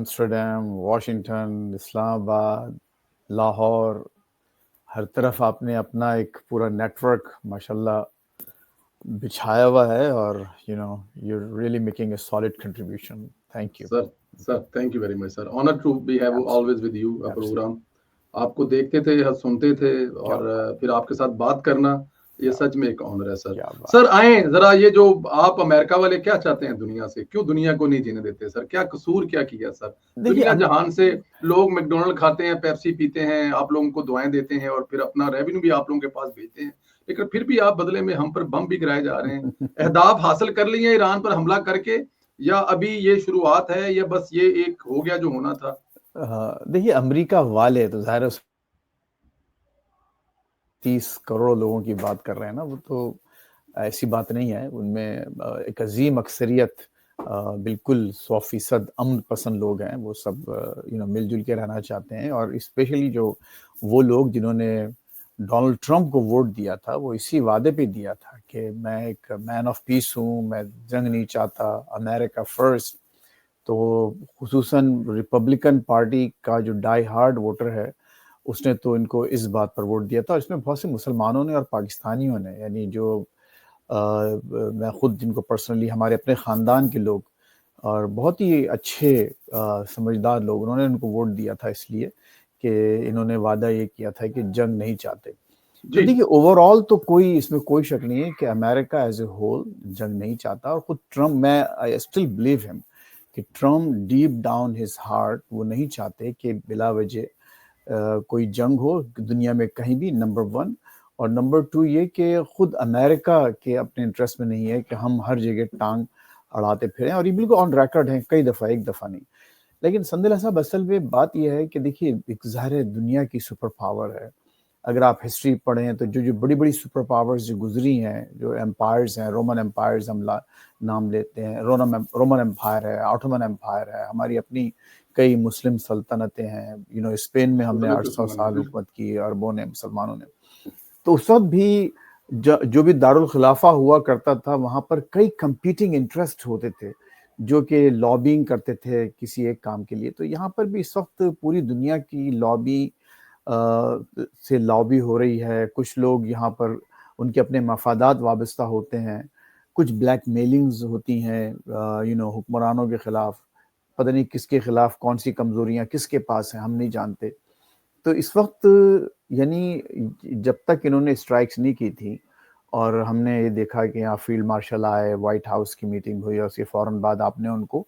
Amsterdam, Washington, اسلام آباد، لاہور، ہر طرف آپ نے اپنا ایک پورا نیٹ ورک ماشاءاللہ بچھایا ہوا ہے، اور you really making a solid contribution. Thank you. Sir thank you very much sir. Honour to be have always with you programme. آپ کو دیکھتے تھے، سنتے تھے، اور پھر آپ کے ساتھ بات کرنا یہ سچ میں ایک آنر ہے سر. سر آئیں ذرا، یہ جو آپ امریکہ والے کیا چاہتے ہیں دنیا سے؟ کیوں دنیا کو نہیں جینے دیتے سر؟ کیا قصور کیا کیا سر؟ دنیا جہان سے لوگ میکڈونلڈ کھاتے ہیں، پیپسی پیتے ہیں، آپ لوگوں کو دعائیں دیتے ہیں، اور پھر اپنا ریونیو بھی آپ لوگوں کے پاس بھیجتے ہیں، لیکن پھر بھی آپ بدلے میں ہم پر بم بھی گرائے جا رہے ہیں. اہداف حاصل کر لیے ایران پر حملہ کر کے، یا ابھی یہ شروعات ہے، یا بس یہ ایک ہو گیا جو ہونا تھا؟ دیکھیے، امریکہ والے تو ظاہر 30 کروڑ لوگوں کی بات کر رہے ہیں نا، وہ تو ایسی بات نہیں ہے. ان میں ایک عظیم اکثریت بالکل 100% امن پسند لوگ ہیں. وہ سب مل جل کے رہنا چاہتے ہیں، اور اسپیشلی جو وہ لوگ جنہوں نے ڈونلڈ ٹرمپ کو ووٹ دیا تھا، وہ اسی وعدے پہ دیا تھا کہ میں ایک مین آف پیس ہوں، میں جنگ نہیں چاہتا، امریکہ فرسٹ. تو خصوصاً ریپبلکن پارٹی کا جو ڈائی ہارڈ ووٹر ہے، اس نے تو ان کو اس بات پر ووٹ دیا تھا. اس میں بہت سے مسلمانوں نے اور پاکستانیوں نے، یعنی جو میں خود جن کو پرسنلی، ہمارے اپنے خاندان کے لوگ اور بہت ہی اچھے سمجھدار لوگ، انہوں نے ان کو ووٹ دیا تھا اس لیے کہ انہوں نے وعدہ یہ کیا تھا کہ جنگ نہیں چاہتے. تو دیکھیے، اوور آل تو اس میں کوئی شک نہیں ہے کہ امریکہ ایز اے ہول جنگ نہیں چاہتا. اور خود ٹرمپ، میں آئی اسٹل بلیو ہم کہ Trump deep down his heart وہ نہیں چاہتے کہ بلا وجہ کوئی جنگ ہو دنیا میں کہیں بھی، نمبر 1. اور نمبر 2 یہ کہ خود امریکہ کے اپنے انٹرسٹ میں نہیں ہے کہ ہم ہر جگہ ٹانگ اڑاتے پھریں. اور یہ بالکل آن ریکارڈ ہیں، کئی دفعہ، ایک دفعہ نہیں. لیکن سندل صاحب، اصل میں بات یہ ہے کہ دیکھیے، ایک ظاہر دنیا کی سپر پاور ہے. اگر آپ ہسٹری پڑھیں تو جو بڑی بڑی سپر پاورز جو گزری ہیں، جو امپائرز ہیں، رومن امپائرز ہم نام لیتے ہیں، رومن امپائر ہے، آٹومن امپائر ہے، ہماری اپنی کئی مسلم سلطنتیں ہیں. اسپین میں ہم نے 800 سال حکومت کی، عربوں نے، مسلمانوں نے. تو اس وقت بھی جو بھی دارالخلافہ ہوا کرتا تھا، وہاں پر کئی کمپیٹنگ انٹرسٹ ہوتے تھے جو کہ لابینگ کرتے تھے کسی ایک کام کے لیے. تو یہاں پر بھی اس وقت پوری دنیا کی لابی سے لابی ہو رہی ہے. کچھ لوگ یہاں پر ان کے اپنے مفادات وابستہ ہوتے ہیں، کچھ بلیک میلنگز ہوتی ہیں حکمرانوں کے خلاف. پتہ نہیں کس کے خلاف، کون سی کمزوریاں کس کے پاس ہیں، ہم نہیں جانتے. تو اس وقت یعنی جب تک انہوں نے اسٹرائکس نہیں کی تھی، اور ہم نے یہ دیکھا کہ یہاں فیلڈ مارشل آئے، وائٹ ہاؤس کی میٹنگ ہوئی، اور اس کے فوراً بعد آپ نے ان کو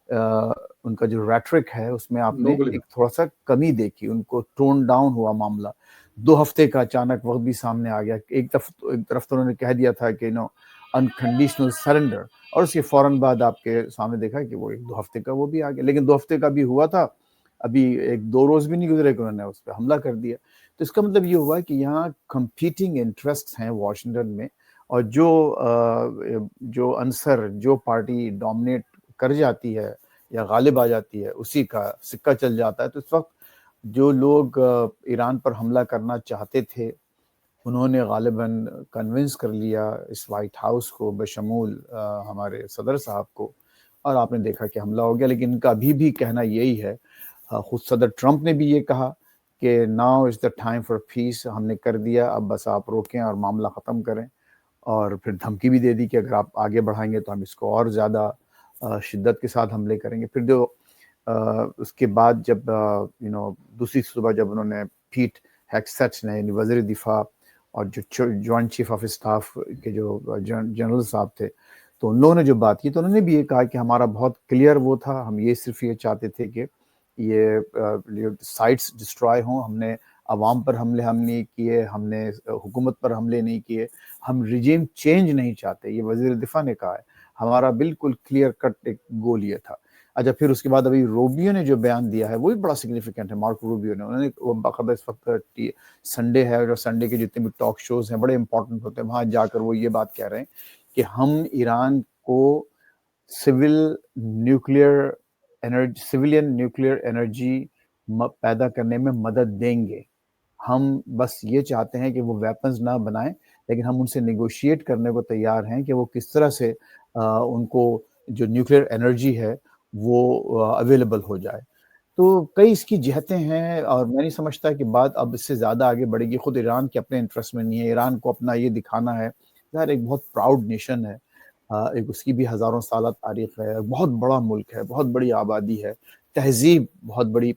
ان کا جو ریٹرک ہے اس میں آپ نے ایک تھوڑا سا کمی دیکھی، ان کو ٹون ڈاؤن ہوا معاملہ. 2 ہفتے کا اچانک وقت بھی سامنے آ گیا. ایک طرف تو انہوں نے کہہ دیا تھا کہ انکنڈیشنل سرنڈر، اور اس کے فوراً بعد آپ کے سامنے دیکھا کہ وہ 1-2 ہفتے کا وہ بھی آ گیا. لیکن 2 ہفتے کا بھی ہوا تھا، ابھی 1-2 روز بھی نہیں گزرے کہ انہوں نے اس پہ حملہ کر دیا. تو اس کا مطلب یہ ہوا کہ یہاں کمپیٹنگ انٹرسٹ ہیں واشنگٹن میں، اور جو عنصر، جو پارٹی ڈومینیٹ کر جاتی ہے یا غالب آ جاتی ہے، اسی کا سکہ چل جاتا ہے. تو اس وقت جو لوگ ایران پر حملہ کرنا چاہتے تھے، انہوں نے غالباً کنونس کر لیا اس وائٹ ہاؤس کو، بشمول ہمارے صدر صاحب کو، اور آپ نے دیکھا کہ حملہ ہو گیا. لیکن ان کا ابھی بھی کہنا یہی ہے، خود صدر ٹرمپ نے بھی یہ کہا کہ now is the time for peace, ہم نے کر دیا، اب بس آپ روکیں اور معاملہ ختم کریں. اور پھر دھمکی بھی دے دی کہ اگر آپ آگے بڑھائیں گے تو ہم اس کو اور زیادہ شدت کے ساتھ حملے کریں گے. پھر جو اس کے بعد جب دوسری صبح جب انہوں نے پیٹ ہیگسیٹ نے، یعنی وزیر دفاع اور جو جوائنٹ چیف آف اسٹاف کے جو جنرل صاحب تھے، تو ان لوگوں نے جو بات کی، تو انہوں نے بھی یہ کہا کہ ہمارا بہت کلیئر وہ تھا، ہم صرف یہ چاہتے تھے کہ یہ سائٹس ڈسٹرائے ہوں. ہم نے عوام پر حملے ہم نہیں کیے، ہم نے حکومت پر حملے نہیں کیے، ہم ریجیم چینج نہیں چاہتے. یہ وزیر دفاع نے کہا ہے، ہمارا بالکل کلیئر کٹ ایک گول یہ تھا. اچھا، پھر اس کے بعد ابھی روبیو نے جو بیان دیا ہے وہ بھی بڑا سگنیفیکنٹ ہے. مارکو روبیو نے، انہوں نے وہ باقاعدہ، اس وقت سنڈے ہے اور سنڈے کے جتنے بھی ٹاک شوز ہیں بڑے امپورٹنٹ ہوتے ہیں، وہاں جا کر وہ یہ بات کہہ رہے ہیں کہ ہم ایران کو سویلین نیوکلیئر انرجی پیدا کرنے میں مدد دیں گے. ہم بس یہ چاہتے ہیں کہ وہ ویپنز نہ بنائیں، لیکن ہم ان سے نیگوشیٹ کرنے کو تیار ہیں کہ وہ کس طرح سے ان کو جو نیوکلیئر انرجی ہے وہ اویلیبل ہو جائے. تو کئی اس کی جہتیں ہیں اور میں نہیں سمجھتا کہ بات اب اس سے زیادہ آگے بڑھے گی. خود ایران کے اپنے انٹرسٹ میں نہیں ہے, ایران کو اپنا یہ دکھانا ہے. ظاہر ایک بہت پراؤڈ نیشن ہے, ایک اس کی بھی ہزاروں سالہ تاریخ ہے, بہت بڑا ملک ہے, بہت بڑی آبادی ہے, تہذیب بہت بڑی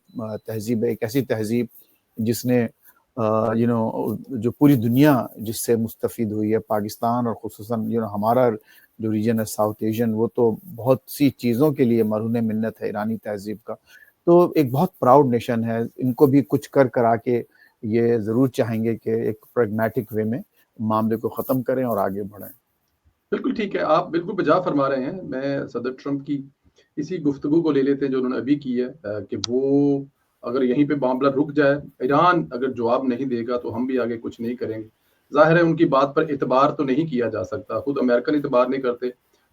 تہذیب ہے, ایک ایسی تہذیب جس نے جو پوری دنیا جس سے مستفید ہوئی ہے. پاکستان اور خصوصاً ہمارا جو ریجن ہے ساؤتھ ایشین, وہ تو بہت سی چیزوں کے لیے مرہون منت ہے ایرانی تہذیب کا. تو ایک بہت پراؤڈ نیشن ہے. ان کو بھی کچھ کرا کے یہ ضرور چاہیں گے کہ ایک پریگمیٹک وے میں معاملے کو ختم کریں اور آگے بڑھیں. بالکل ٹھیک ہے, آپ بالکل بجا فرما رہے ہیں. میں صدر ٹرمپ کی اسی گفتگو کو لے لیتے ہیں جو انہوں نے ابھی کی ہے کہ وہ اگر یہیں پہ معاملہ رک جائے, ایران اگر جواب نہیں دے گا تو ہم بھی آگے کچھ نہیں کریں گے. ظاہر ہے ان کی بات پر اعتبار تو نہیں کیا جا سکتا. خود امریکن اعتبار نہیں کرتے,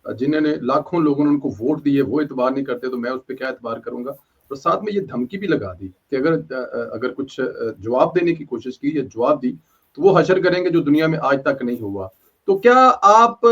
جنہوں نے لاکھوں لوگوں نے ان کو ووٹ دیے وہ اعتبار نہیں کرتے, تو میں اس پہ کیا اعتبار کروں گا. اور ساتھ میں یہ دھمکی بھی لگا دی کہ اگر کچھ جواب دینے کی کوشش کی یا جواب دی تو وہ حشر کریں گے جو دنیا میں آج تک نہیں ہوا. تو کیا آپ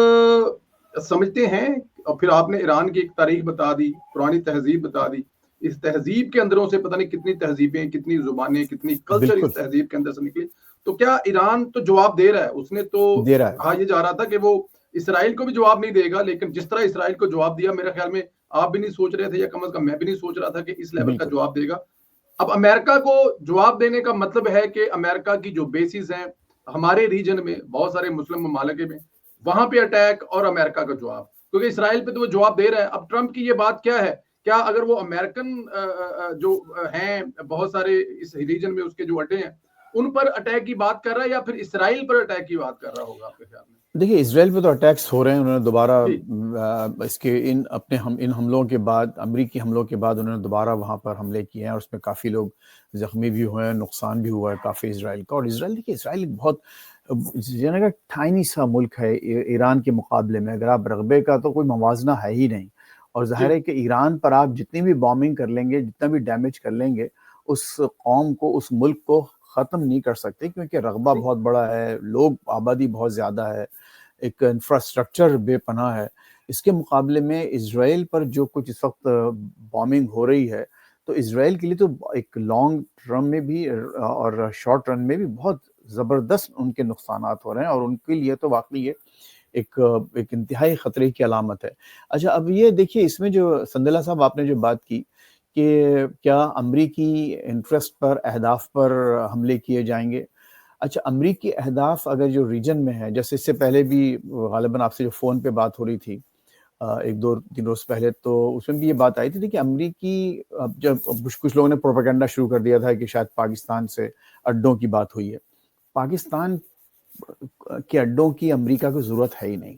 سمجھتے ہیں, اور پھر آپ نے ایران کی ایک تاریخ بتا دی, پرانی تہذیب بتا دی, اس تہذیب کے اندروں سے پتہ نہیں کتنی تہذیبیں, کتنی زبانیں, کتنی کلچر اس تہذیب کے اندر سے نکلے. تو کیا ایران تو جواب دے رہا ہے, اس نے تو کہا یہ جا رہا تھا کہ وہ اسرائیل کو بھی جواب نہیں دے گا, لیکن جس طرح اسرائیل کو جواب دیا میرے خیال میں آپ بھی نہیں سوچ رہے تھے, یا کم از کم میں بھی نہیں سوچ رہا تھا کہ اس لیول کا جواب دے گا. اب امریکہ کو جواب دینے کا مطلب ہے کہ امریکہ کی جو بیسز ہیں ہمارے ریجن میں, بہت سارے مسلم ممالک میں, وہاں پہ اٹیک اور امریکہ کا جواب, کیونکہ اسرائیل پہ تو وہ جواب دے رہا ہے. اب ٹرمپ کی یہ بات کیا ہے, کیا اگر وہ امریکن جو ہیں بہت سارے اس ریجن میں اس کے جو اڈے ہیں ان پر اٹیک کی بات کر رہا ہے, یا پھر اسرائیل پر اٹیک کی بات کر رہا ہوگا آپ کے خیال میں؟ دیکھیے, اسرائیل پہ تو اٹیکس ہو رہے ہیں. انہوں نے دوبارہ اس کے ان حملوں کے بعد, امریکی حملوں کے بعد انہوں نے دوبارہ وہاں پر حملے کیے ہیں, اور اس میں کافی لوگ زخمی بھی ہوئے ہیں, نقصان بھی ہوا ہے کافی اسرائیل کا. اور اسرائیل دیکھیے, اسرائیل ایک بہت ٹائنی سا ملک ہے ایران کے مقابلے میں. اگر آپ رقبے کا تو کوئی موازنہ ہے ہی نہیں. اور ظاہر ہے کہ ایران پر آپ جتنی بھی بامبنگ کر لیں گے, جتنا بھی ڈیمیج کر لیں گے, اس قوم کو, اس ملک کو ختم نہیں کر سکتے, کیونکہ رقبہ بہت بڑا ہے, لوگ آبادی بہت زیادہ ہے, ایک انفراسٹرکچر بے پناہ ہے. اس کے مقابلے میں اسرائیل پر جو کچھ اس وقت بامبنگ ہو رہی ہے, تو اسرائیل کے لیے تو ایک لانگ ٹرم میں بھی اور شارٹ رن میں بھی بہت زبردست ان کے نقصانات ہو رہے ہیں, اور ان کے لیے تو واقعی یہ ایک انتہائی خطرے کی علامت ہے. اچھا, اب یہ دیکھیے, اس میں جو سندلہ صاحب آپ نے جو بات کی کہ کیا امریکی انٹرسٹ پر, اہداف پر حملے کیے جائیں گے. اچھا, امریکی اہداف اگر جو ریجن میں ہے, جیسے اس سے پہلے بھی غالباً آپ سے جو فون پہ بات ہو رہی تھی ایک دو دن روز پہلے, تو اس میں بھی یہ بات آئی تھی کہ امریکی, جب کچھ لوگوں نے پروپیگنڈا شروع کر دیا تھا کہ شاید پاکستان سے اڈوں کی بات ہوئی ہے. پاکستان کے اڈوں کی امریکہ کو ضرورت ہے ہی نہیں.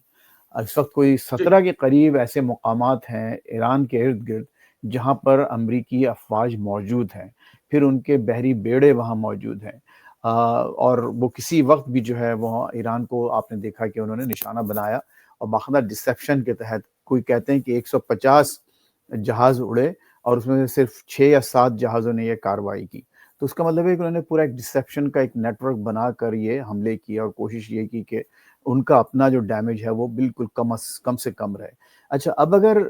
اس وقت کوئی 17 کے قریب ایسے مقامات ہیں ایران کے ارد گرد جہاں پر امریکی افواج موجود ہیں, پھر ان کے بحری بیڑے وہاں موجود ہیں, اور وہ کسی وقت بھی جو ہے وہ ایران کو, آپ نے دیکھا کہ انہوں نے نشانہ بنایا, اور باخبر ڈسیپشن کے تحت کوئی کہتے ہیں کہ 150 جہاز اڑے اور اس میں سے صرف 6 یا 7 جہازوں نے یہ کارروائی کی. تو اس کا مطلب ہے کہ انہوں نے پورا ایک ڈسیپشن کا ایک نیٹ ورک بنا کر یہ حملے کیے, اور کوشش یہ کی کہ ان کا اپنا جو ڈیمیج ہے وہ بالکل کم سے کم رہے. اچھا, اب اگر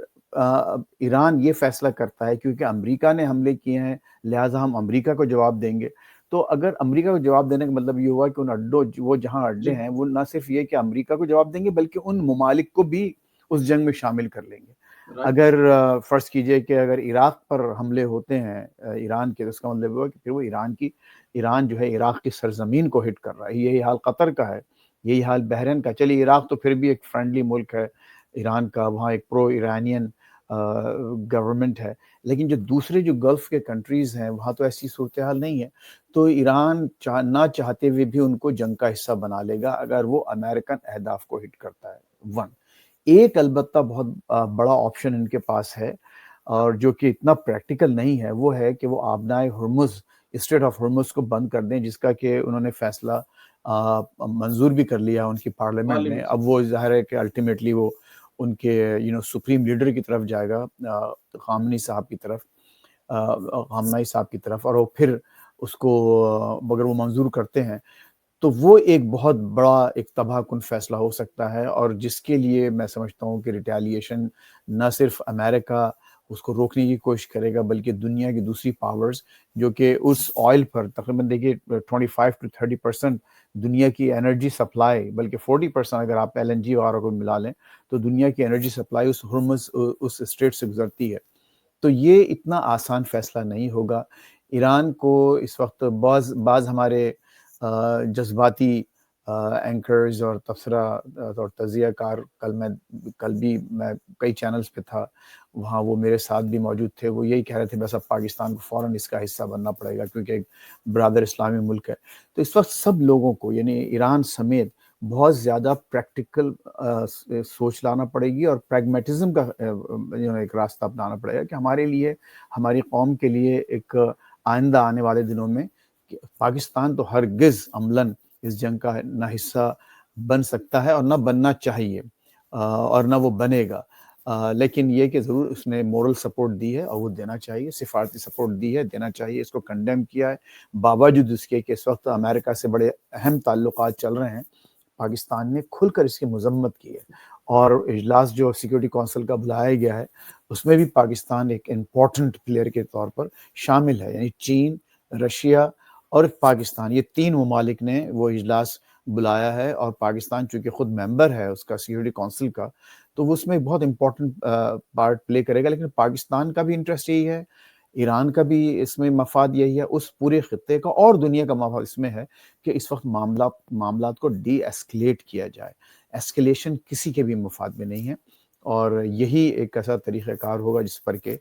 ایران یہ فیصلہ کرتا ہے کیونکہ امریکہ نے حملے کیے ہیں لہٰذا ہم امریکہ کو جواب دیں گے, تو اگر امریکہ کو جواب دینے کا مطلب یہ ہوا کہ ان اڈوں, وہ جہاں اڈے ہیں, وہ نہ صرف یہ کہ امریکہ کو جواب دیں گے بلکہ ان ممالک کو بھی اس جنگ میں شامل کر لیں گے. اگر فرض کیجئے کہ اگر عراق پر حملے ہوتے ہیں ایران کے, تو اس کا مطلب ہوا کہ پھر وہ ایران جو ہے عراق کی سرزمین کو ہٹ کر رہا ہے. یہی حال قطر کا ہے, یہی حال بحرین کا. چلیے, عراق تو پھر بھی ایک فرینڈلی ملک ہے ایران کا, وہاں ایک پرو ایرانین گورنمنٹ ہے, لیکن جو دوسرے جو گلف کے کنٹریز ہیں وہاں تو ایسی صورتحال نہیں ہے. تو ایران نہ چاہتے ہوئے بھی ان کو جنگ کا حصہ بنا لے گا اگر وہ امریکن اہداف کو ہٹ کرتا ہے. ایک البتہ بہت بڑا آپشن ان کے پاس ہے, اور جو کہ اتنا پریکٹیکل نہیں ہے, وہ ہے کہ وہ آبنائے ہرمز, اسٹریٹ آف ہرمز کو بند کر دیں, جس کا کہ انہوں نے فیصلہ منظور بھی کر لیا ان کی پارلیمنٹ نے. اب وہ ظاہر ہے کہ الٹیمیٹلی وہ ان کے سپریم لیڈر کی طرف جائے گا, خامنئی صاحب کی طرف, اور وہ پھر اس کو اگر وہ منظور کرتے ہیں تو وہ ایک بہت بڑا ایک تباہ کن فیصلہ ہو سکتا ہے, اور جس کے لیے میں سمجھتا ہوں کہ ریٹیلیشن نہ صرف امریکہ اس کو روکنے کی کوشش کرے گا، بلکہ دنیا کی دوسری پاورز جو کہ اس آئل پر تقریباً دیکھیے 25 to 30% دنیا کی انرجی سپلائی، بلکہ 40% اگر آپ LNG وغیرہ کو ملا لیں تو دنیا کی انرجی سپلائی اس ہرمز اس اسٹریٹ سے گزرتی ہے. تو یہ اتنا آسان فیصلہ نہیں ہوگا. ایران کو اس وقت بعض ہمارے جذباتی اینکرز اور تبصرہ اور تجزیہ کار، کل بھی میں کئی چینلز پہ تھا، وہاں وہ میرے ساتھ بھی موجود تھے، وہ یہی کہہ رہے تھے بس اب پاکستان کو فوراً اس کا حصہ بننا پڑے گا کیونکہ ایک برادر اسلامی ملک ہے. تو اس وقت سب لوگوں کو یعنی ایران سمیت بہت زیادہ پریکٹیکل سوچ لانا پڑے گی اور پریگمیٹزم کا ایک راستہ اپنانا پڑے گا کہ ہمارے لیے، ہماری قوم کے لیے ایک آئندہ آنے والے دنوں میں پاکستان تو ہرگز عملاً اس جنگ کا نہ حصہ بن سکتا ہے اور نہ بننا چاہیے اور نہ وہ بنے گا. لیکن یہ کہ ضرور اس نے مورل سپورٹ دی ہے اور وہ دینا چاہیے، سفارتی سپورٹ دی ہے، دینا چاہیے. اس کو کنڈیم کیا ہے باوجود اس کے کہ اس وقت امریکہ سے بڑے اہم تعلقات چل رہے ہیں. پاکستان نے کھل کر اس کی مذمت کی ہے اور اجلاس جو سیکورٹی کونسل کا بلایا گیا ہے اس میں بھی پاکستان ایک امپورٹنٹ پلیئر کے طور پر شامل ہے. یعنی چین، رشیا اور پاکستان، یہ تین ممالک نے وہ اجلاس بلایا ہے اور پاکستان چونکہ خود ممبر ہے اس کا سیکورٹی کونسل کا تو وہ اس میں بہت امپورٹنٹ پارٹ پلے کرے گا. لیکن پاکستان کا بھی انٹرسٹ یہی ہے، ایران کا بھی اس میں مفاد یہی ہے، اس پورے خطے کا اور دنیا کا مفاد اس میں ہے کہ اس وقت معاملات کو ڈی ایسکلیٹ کیا جائے. ایسکلیشن کسی کے بھی مفاد میں نہیں ہے اور یہی ایک ایسا طریقہ کار ہوگا جس پر کہ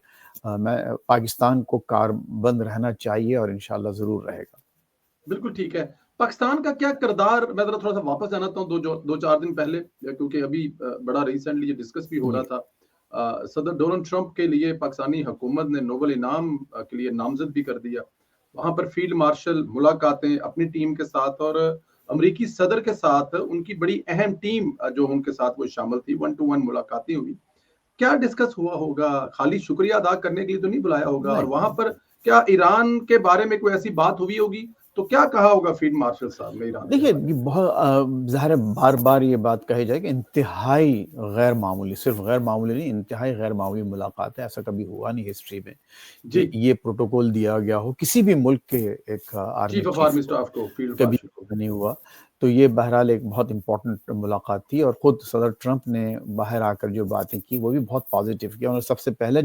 میں پاکستان کو کاربند رہنا چاہیے اور انشاءاللہ ضرور رہے گا. بالکل ٹھیک ہے. پاکستان کا کیا کردار، میں ذرا تھوڑا سا واپس جانا چاہتا ہوں 2-4 دن پہلے، کیونکہ ابھی بڑا ریسنٹلی یہ ڈسکس بھی ہو رہا تھا. صدر ڈونلڈ ٹرمپ کے لیے پاکستانی حکومت نے نوبل انعام کے لیے نامزد بھی کر دیا. وہاں پر فیلڈ مارشل ملاقاتیں اپنی ٹیم کے ساتھ اور امریکی صدر کے ساتھ ان کی بڑی اہم ٹیم جو ان کے ساتھ وہ شامل تھی، 1-to-1 ملاقاتیں ہوئی. کیا ڈسکس ہوا ہوگا؟ خالی شکریہ ادا کرنے کے لیے تو نہیں بلایا ہوگا. اور وہاں پر کیا ایران کے بارے میں کوئی ایسی بات ہوئی ہوگی؟ تو کیا کہا ہوگا فیلڈ مارشل صاحب نے ایران؟ دیکھیے بہت ظاہر ہے بار بار یہ بات کہی جائے کہ انتہائی غیر معمولی، صرف غیر معمولی نہیں، انتہائی غیر معمولی ملاقات ہے. ایسا کبھی ہوا نہیں ہسٹری میں کہ یہ پروٹوکول دیا گیا ہو کسی بھی ملک کے ایک army chief of army staff کو، فیلڈ کبھی مارشل کو نہیں ہوا. تو یہ بہرحال ایک بہت امپورٹنٹ ملاقات تھی اور خود صدر ٹرمپ نے باہر آ کر جو باتیں کی وہ بھی بہت پازیٹیو کی. اور سب سے پہلے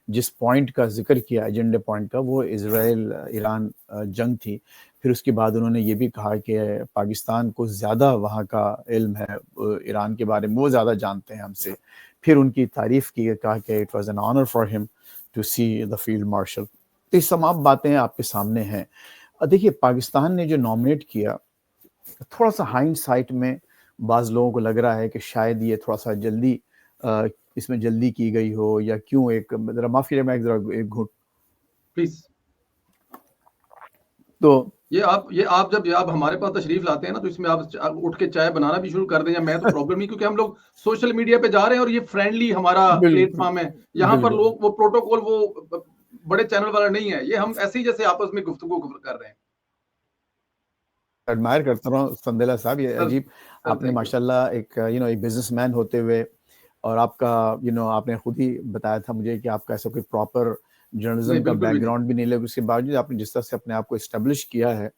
جس پوائنٹ کا ذکر کیا ایجنڈے پوائنٹ کا وہ اسرائیل ایران جنگ تھی. پھر اس کے بعد انہوں نے یہ بھی کہا کہ پاکستان کو زیادہ وہاں کا علم ہے ایران کے بارے میں، وہ زیادہ جانتے ہیں ہم سے. پھر ان کی تعریف کی، کہا کہ it was an honour for him to see the field marshal. تو یہ تمام باتیں آپ کے سامنے ہیں. دیکھیے پاکستان نے جو نامنیٹ کیا، تھوڑا سا ہائنڈ سائٹ میں بعض لوگوں کو لگ رہا ہے کہ شاید یہ تھوڑا سا جلدی اس میں جلدی کی گئی ہو یا کیوں. ایک ذرا معافی میں ایک گھٹ پلیز. تو یہ آپ جب ہمارے پاس تشریف لاتے ہیں نا تو اس میں آپ اٹھ کے چائے بنانا بھی شروع کر دیں یا میں تو پرابلم نہیں، کیونکہ ہم لوگ سوشل میڈیا پہ جا رہے ہیں اور یہ فرینڈلی ہمارا پلیٹ فارم ہے. یہاں پر لوگ وہ پروٹوکول وہ بڑے چینل والا نہیں ہے، یہ ہم ایسے ہی جیسے آپس میں گفتگو کر رہے ہیں. ایڈمائر کرتا ہوں سندیلا صاحب، یہ عجیب آپ نے ماشاءاللہ ایک ایک بزنس مین ہوتے ہوئے اور آپ کا آپ نے خود ہی بتایا تھا مجھے کہ آپ کا ایسا کوئی پراپر جرنلزم کا بیک گراؤنڈ بھی نہیں لے، اس کے باوجود آپ نے جس طرح سے اپنے آپ کو اسٹیبلش کیا ہے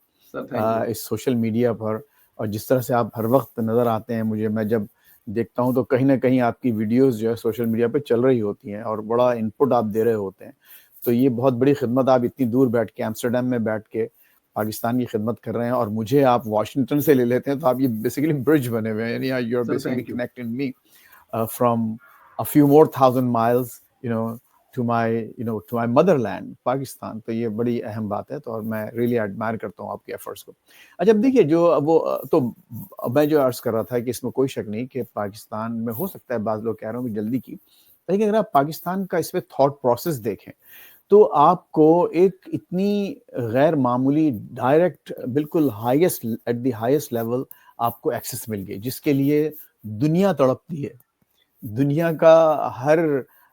اس سوشل میڈیا پر اور جس طرح سے آپ ہر وقت نظر آتے ہیں مجھے، میں جب دیکھتا ہوں تو کہیں نہ کہیں آپ کی ویڈیوز جو ہے سوشل میڈیا پہ چل رہی ہوتی ہیں اور بڑا ان پٹ آپ دے رہے ہوتے ہیں. تو یہ بہت بڑی خدمت، آپ اتنی دور بیٹھ کے ایمسٹرڈیم میں بیٹھ کے پاکستان کی خدمت کر رہے ہیں اور مجھے آپ واشنگٹن سے لے لیتے ہیں. تو آپ یہ بیسیکلی برج بنے ہوئے ہیں، یعنی you are basically connecting me from a few more thousand miles to my mother land Pakistan. تو یہ بڑی اہم بات ہے تو اور میں ریئلی ایڈمائر کرتا ہوں آپ کے ایفرٹس کو. اچھا دیکھیے جو وہ تو میں جو عرض کر رہا تھا کہ اس میں کوئی شک نہیں کہ پاکستان میں ہو سکتا ہے بعض لوگ کہہ رہے ہوں کہ جلدی کی، لیکن اگر آپ پاکستان کا اس میں تھاٹ پروسیس دیکھیں تو آپ کو ایک اتنی غیر معمولی ڈائریکٹ بالکل highest at the highest level آپ کو ایکسیس مل گئی جس کے لیے دنیا تڑپتی ہے. دنیا کا ہر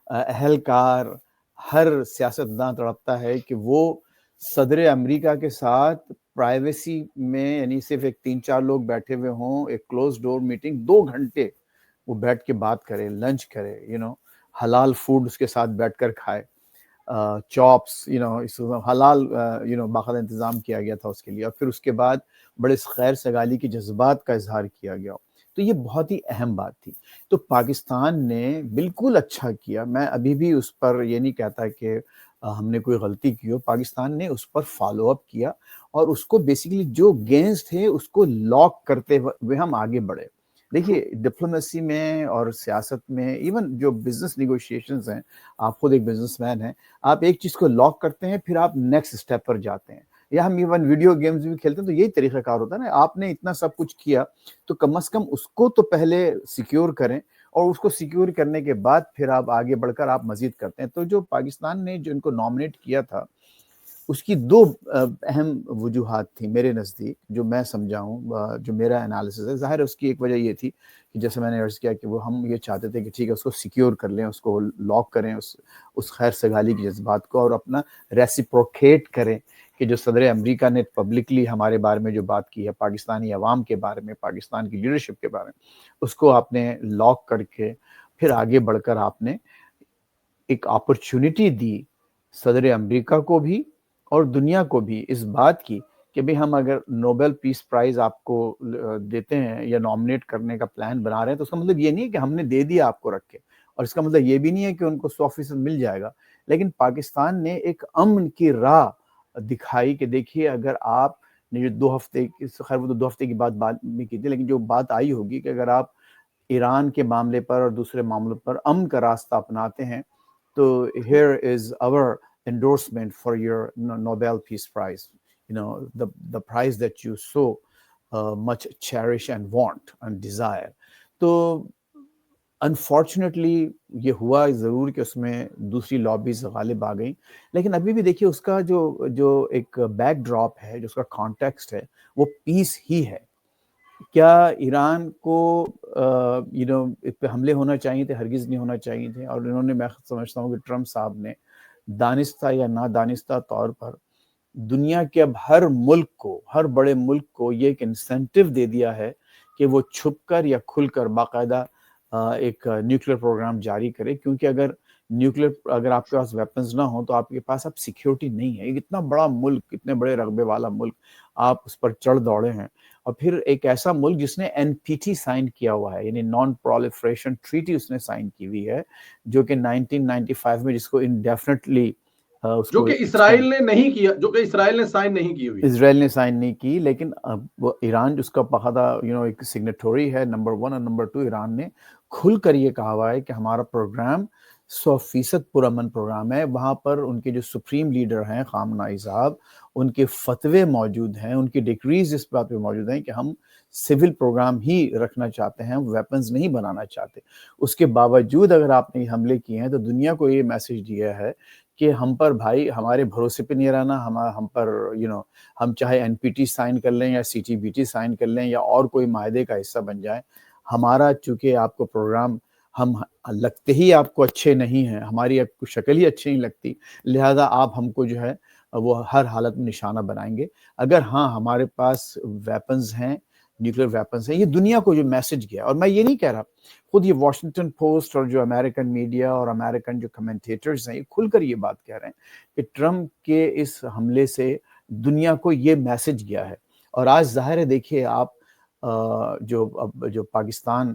اہلکار، ہر سیاستداں تڑپتا ہے کہ وہ صدر امریکہ کے ساتھ پرائیویسی میں، یعنی صرف ایک 3-4 لوگ بیٹھے ہوئے ہوں، ایک کلوز ڈور میٹنگ 2 گھنٹے وہ بیٹھ کے بات کرے، لنچ کرے، حلال فوڈ اس کے ساتھ بیٹھ کر کھائے, چاپس اس حلال باقاعدہ انتظام کیا گیا تھا اس کے لیے, اور پھر اس کے بعد بڑے خیر سگالی کے جذبات کا اظہار کیا گیا. تو یہ بہت ہی اہم بات تھی. تو پاکستان نے بالکل اچھا کیا, میں ابھی بھی اس پر یہ نہیں کہتا کہ ہم نے کوئی غلطی کی ہو, پاکستان نے اس پر فالو اپ کیا اور اس کو بیسیکلی جو گینز تھے اس کو لاک کرتے ہوئے ہم آگے بڑھے. دیکھیے ڈپلومیسی میں اور سیاست میں, ایون جو بزنس نیگوشیشنز ہیں, آپ خود ایک بزنس مین ہیں, آپ ایک چیز کو لاک کرتے ہیں پھر آپ نیکسٹ اسٹیپ پر جاتے ہیں. یا ہم ایون ویڈیو گیمز بھی کھیلتے ہیں تو یہی طریقہ کار ہوتا ہے نا, آپ نے اتنا سب کچھ کیا تو کم از کم اس کو تو پہلے سیکیور کریں, اور اس کو سیکیور کرنے کے بعد پھر آپ آگے بڑھ کر آپ مزید کرتے ہیں. تو جو پاکستان نے جو ان کو نامنیٹ کیا تھا اس کی دو اہم وجوہات تھیں میرے نزدیک, جو میں سمجھا ہوں, جو میرا انالیسس ہے. ظاہر ہے اس کی ایک وجہ یہ تھی کہ جیسے میں نے عرض کیا کہ وہ ہم یہ چاہتے تھے کہ ٹھیک ہے اس کو سیکیور کر لیں, اس کو لاک کریں, اس خیر سگالی کے جذبات کو, اور اپنا ریسیپروکیٹ کریں کہ جو صدر امریکہ نے پبلکلی ہمارے بارے میں جو بات کی ہے, پاکستانی عوام کے بارے میں, پاکستان کی لیڈرشپ کے بارے میں, اس کو آپ نے لاک کر کے پھر آگے بڑھ کر آپ نے ایک اپرچونٹی دی صدر امریکہ کو بھی اور دنیا کو بھی اس بات کی کہ بھئی ہم اگر نوبل پیس پرائز آپ کو دیتے ہیں یا نامنیٹ کرنے کا پلان بنا رہے ہیں تو اس کا مطلب یہ نہیں ہے کہ ہم نے دے دیا آپ کو رکھ کے, اور اس کا مطلب یہ بھی نہیں ہے کہ ان کو 100% مل جائے گا. لیکن پاکستان نے ایک امن کی راہ دکھائی کہ دیکھیے اگر آپ نے جو 2 ہفتے, خیر وہ تو 2 ہفتے کی بات میں کی تھی, لیکن جو بات آئی ہوگی کہ اگر آپ ایران کے معاملے پر اور دوسرے معاملوں پر امن کا راستہ اپناتے ہیں تو here is our endorsement for your Nobel Peace Prize, the prize that you so much cherish and want and desire. تو انفارچونیٹلی یہ ہوا ضرور کہ اس میں دوسری لابیز غالب آ گئیں, لیکن ابھی بھی دیکھیے اس کا جو ایک بیک ڈراپ ہے, جو اس کا کانٹیکسٹ ہے, وہ پیس ہی ہے. کیا ایران کو اس پہ حملے ہونا چاہیے تھے؟ ہرگز نہیں ہونا چاہیے تھے. اور انہوں نے, میں سمجھتا ہوں کہ ٹرمپ صاحب نے دانستہ یا نادانستہ طور پر دنیا کے اب ہر ملک کو, ہر بڑے ملک کو یہ ایک انسینٹیو دے دیا ہے کہ وہ چھپ کر یا کھل کر باقاعدہ ایک نیوکلیر پروگرام جاری کرے, کیونکہ اگر آپ کے پاس ویپنز نہ ہوں تو آپ کے پاس اب سیکیورٹی نہیں ہے. ایک اتنا بڑا ملک, اتنے بڑے رقبے والا ملک, آپ اس پر چڑھ دوڑے ہیں, اور پھر ایک ایسا ملک جس نے NPT سائن کیا ہوا ہے, یعنی نان پرولیفریشن ٹریٹی اس نے سائن کی ہوئی ہے, جو کہ 1995 میں, جس کو انڈیفینیٹلی جو کہ اسرائیل نے نہیں کیا, جو کہ اسرائیل نے سائن نہیں کی ہوئی, اسرائیل نے سائن نہیں کی, لیکن وہ ایران اس کا باقاعدہ ایک سگنیٹوری ہے. نمبر 1 اور نمبر 2 ایران نے کھل کر یہ کہا ہوا ہے کہ ہمارا پروگرام 100% پرامن پروگرام ہے. وہاں پر ان کے جو سپریم لیڈر ہیں خامنائی صاحب, ان کے فتوے موجود ہیں, ان کی ڈگریز اس بات پہ موجود ہیں کہ ہم سول پروگرام ہی رکھنا چاہتے ہیں, ویپنز نہیں بنانا چاہتے. اس کے باوجود اگر آپ نے حملے کیے ہیں تو دنیا کو یہ میسج دیا ہے کہ ہم پر بھائی ہمارے بھروسے پہ نہیں رہنا, ہم پر ہم چاہے NPT سائن کر لیں یا CTBT سائن کر لیں یا اور کوئی معاہدے کا حصہ بن جائیں, ہمارا چونکہ آپ کو پروگرام ہم لگتے ہی آپ کو اچھے نہیں ہیں, ہماری آپ کو شکل ہی اچھی نہیں لگتی, لہذا آپ ہم کو جو ہے وہ ہر حالت میں نشانہ بنائیں گے. اگر ہاں ہمارے پاس ویپنز ہیں, نیوکلیر ویپنز ہیں, یہ دنیا کو جو میسج گیا. اور میں یہ نہیں کہہ رہا, خود یہ واشنگٹن پوسٹ اور جو امریکن میڈیا اور امریکن جو کمنٹیٹرز ہیں یہ کھل کر یہ بات کہہ رہے ہیں کہ ٹرمپ کے اس حملے سے دنیا کو یہ میسج گیا ہے. اور آج ظاہر ہے دیکھیے آپ جو پاکستان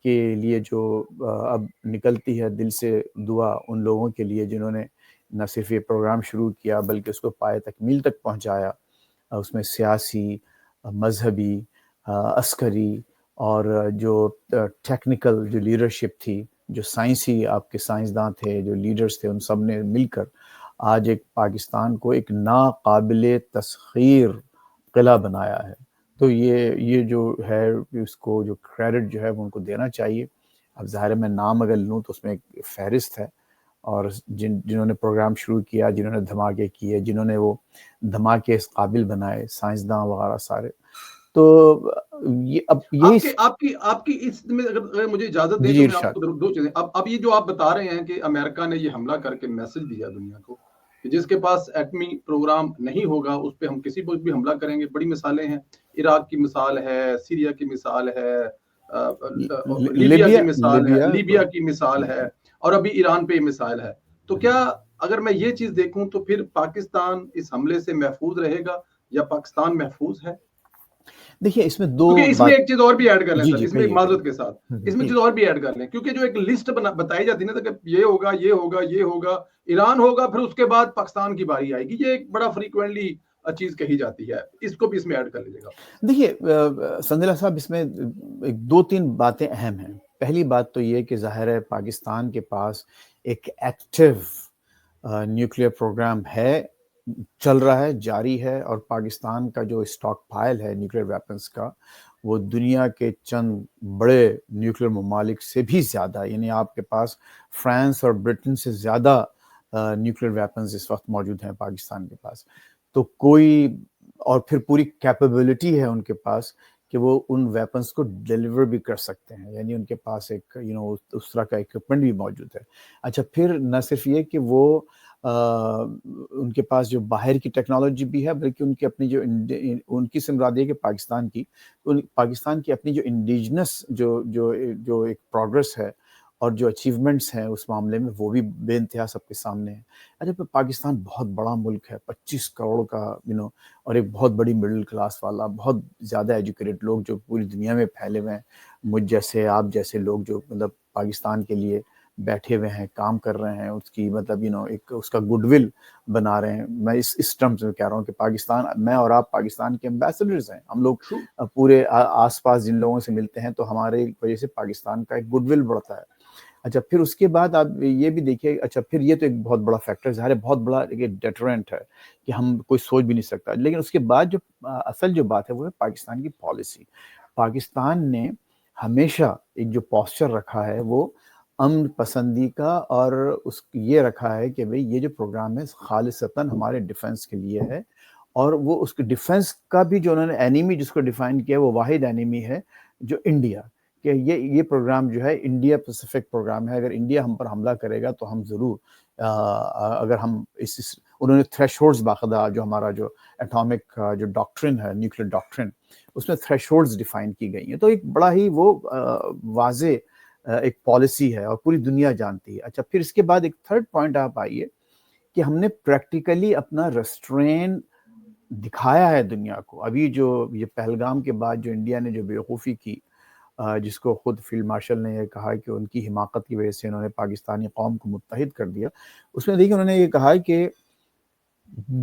کے لیے جو اب نکلتی ہے دل سے دعا ان لوگوں کے لیے جنہوں نے نہ صرف یہ پروگرام شروع کیا بلکہ اس کو پائے تکمیل تک پہنچایا. اس میں سیاسی, مذہبی, عسکری اور جو ٹیکنیکل جو لیڈرشپ تھی, جو سائنسی آپ کے سائنسداں تھے, جو لیڈرز تھے, ان سب نے مل کر آج ایک پاکستان کو ایک ناقابل تسخیر قلعہ بنایا ہے. تو یہ جو ہے اس کو جو کریڈٹ جو ہے وہ ان کو دینا چاہیے. اب ظاہر ہے میں نام اگر لوں تو اس میں ایک فہرست ہے, اور جنہوں نے پروگرام شروع کیا, جنہوں نے دھماکے کیے, جنہوں نے وہ دھماکے اس قابل بنائے, سائنسداں وغیرہ سارے. تو یہ اب یہی آپ کی اس میں اگر مجھے اجازت دیں تو میں آپ کو 2 چیزیں, اب یہ جو آپ بتا رہے ہیں کہ امریکہ نے یہ حملہ کر کے میسج دیا دنیا کو کہ جس کے پاس ایٹمی پروگرام نہیں ہوگا اس پہ ہم کسی پر بھی حملہ کریں گے. بڑی مثالیں ہیں, عراق کی مثال ہے, سیریا کی مثال ہے, لیبیا کی مثال ہے, لیبیا کی مثال ہے, اور ابھی ایران پہ میسائل ہے. تو کیا اگر میں یہ چیز دیکھوں تو پھر پاکستان اس حملے سے محفوظ رہے گا یا پاکستان محفوظ ہے؟ دیکھیے اس میں دو کیونکہ اس میں ایک چیز اور بھی ایڈ کر لیں جی سر, جی اس میں ایک کہیے معذرت کے ساتھ اس میں چیز اور بھی ایڈ کر لیں, کیونکہ جو ایک لسٹ بتائی جاتی ہے نا کہ یہ ہوگا یہ ہوگا یہ ہوگا, ایران ہوگا پھر اس کے بعد پاکستان کی باری آئے گی, یہ ایک بڑا فریکوینٹلی چیز کہی جاتی ہے, اس کو بھی اس میں ایڈ کر لیجیے گا. دیکھیے سندھلا صاحب اس میں ایک دو تین باتیں اہم ہیں. پہلی بات تو یہ کہ ظاہر ہے پاکستان کے پاس ایک ایکٹیو نیوکلیئر پروگرام ہے, چل رہا ہے, جاری ہے, اور پاکستان کا جو اسٹاک پائل ہے نیوکلیئر ویپنز کا وہ دنیا کے چند بڑے نیوکلیئر ممالک سے بھی زیادہ, یعنی آپ کے پاس فرانس اور برٹن سے زیادہ نیوکلیئر ویپنز اس وقت موجود ہیں پاکستان کے پاس. تو کوئی اور پھر پوری کیپیبلٹی ہے ان کے پاس کہ وہ ان ویپنز کو ڈیلیور بھی کر سکتے ہیں, یعنی ان کے پاس ایک اس طرح کا اکوپمنٹ بھی موجود ہے. اچھا پھر نہ صرف یہ کہ وہ ان کے پاس جو باہر کی ٹیکنالوجی بھی ہے, بلکہ ان کی اپنی جو ان کی سمراد ہے کہ پاکستان کی اپنی جو انڈیجنس جو ایک پروگرس ہے اور جو اچیومنٹس ہیں اس معاملے میں وہ بھی بے انتہا سب کے سامنے ہیں. اچھا پھر پاکستان بہت بڑا ملک ہے, 25 کروڑ کا اور ایک بہت بڑی مڈل کلاس والا, بہت زیادہ ایجوکیٹڈ لوگ جو پوری دنیا میں پھیلے ہوئے ہیں, مجھ جیسے آپ جیسے لوگ جو مطلب پاکستان کے لیے بیٹھے ہوئے ہیں, کام کر رہے ہیں, اس کی مطلب ایک اس کا گڈ ول بنا رہے ہیں. میں اس ٹرمز میں کہہ رہا ہوں کہ پاکستان, میں اور آپ پاکستان کے ایمبیسڈرز ہیں. ہم لوگ پورے آس پاس جن لوگوں سے ملتے ہیں تو ہمارے وجہ سے پاکستان کا ایک گڈ ول بڑھتا ہے. اچھا پھر اس کے بعد آپ یہ بھی دیکھیے, اچھا پھر یہ تو ایک بہت بڑا فیکٹر ظاہر ہے, بہت بڑا ایک ڈیٹرنٹ ہے کہ ہم کوئی سوچ بھی نہیں سکتا. لیکن اس کے بعد جو اصل جو بات ہے وہ ہے پاکستان کی پالیسی. پاکستان نے ہمیشہ ایک جو پوسچر رکھا ہے وہ امن پسندی کا, اور یہ رکھا ہے کہ بھئی یہ جو پروگرام ہے خالصتاً ہمارے ڈیفنس کے لیے ہے, اور وہ اس کے ڈیفنس کا بھی جو انہوں نے اینیمی جس کو ڈیفائن کیا وہ واحد اینیمی ہے جو انڈیا, کہ یہ پروگرام جو ہے انڈیا پیسیفک پروگرام ہے. اگر انڈیا ہم پر حملہ کرے گا تو ہم ضرور اگر ہم انہوں نے تھریش ہولڈز باقاعدہ جو ہمارا جو ایٹامک جو ڈاکٹرن ہے, نیوکلیئر ڈاکٹرن, اس میں تھریش ہولڈز ڈیفائن کی گئی ہیں. تو ایک بڑا ہی وہ واضح ایک پالیسی ہے اور پوری دنیا جانتی ہے. اچھا پھر اس کے بعد ایک تھرڈ پوائنٹ آپ آئیے کہ ہم نے پریکٹیکلی اپنا ریسٹرین دکھایا ہے دنیا کو. ابھی جو یہ پہلگام کے بعد جو انڈیا نے جو بیوقوفی کی, جس کو خود فیلڈ مارشل نے یہ کہا کہ ان کی حماقت کی وجہ سے انہوں نے پاکستانی قوم کو متحد کر دیا, اس میں دیکھیں انہوں نے یہ کہا کہ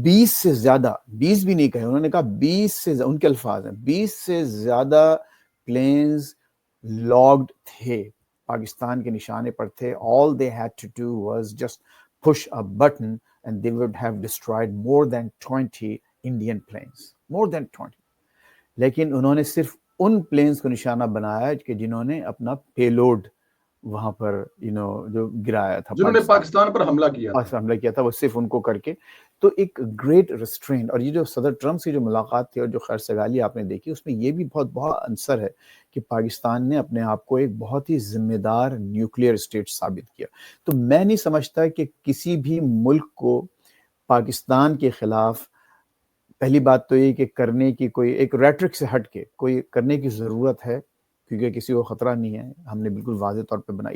20 سے زیادہ, 20 بھی نہیں کہے, انہوں نے کہا 20 سے, ان کے الفاظ ہیں 20 سے زیادہ پلینز لاگڈ تھے, پاکستان کے نشانے پر تھے. all they had to do was just push a button and they would have destroyed more than 20 Indian planes, more than 20. لیکن انہوں نے صرف ان پلینز کو نشانہ بنایا کہ جنہوں نے اپنا پے لوڈ وہاں پر جو گرایا تھا, جنہوں نے پاکستان پر حملہ کیا تھا وہ صرف ان کو کر کے. تو ایک گریٹ ریسٹرین, اور یہ جو صدر ٹرمپ سے جو ملاقات تھی اور جو خیر سگالی آپ نے دیکھی, اس میں یہ بھی بہت بڑا عنصر ہے کہ پاکستان نے اپنے آپ کو ایک بہت ہی ذمہ دار نیوکلیئر اسٹیٹ ثابت کیا. تو میں نہیں سمجھتا کہ کسی بھی ملک کو پاکستان کے خلاف پہلی بات تو یہ کہ کرنے کی کوئی ایک ریٹرک سے ہٹ کے کوئی کرنے کی ضرورت ہے, کیونکہ کسی کو خطرہ نہیں ہے. ہم نے بالکل واضح طور پہ بنا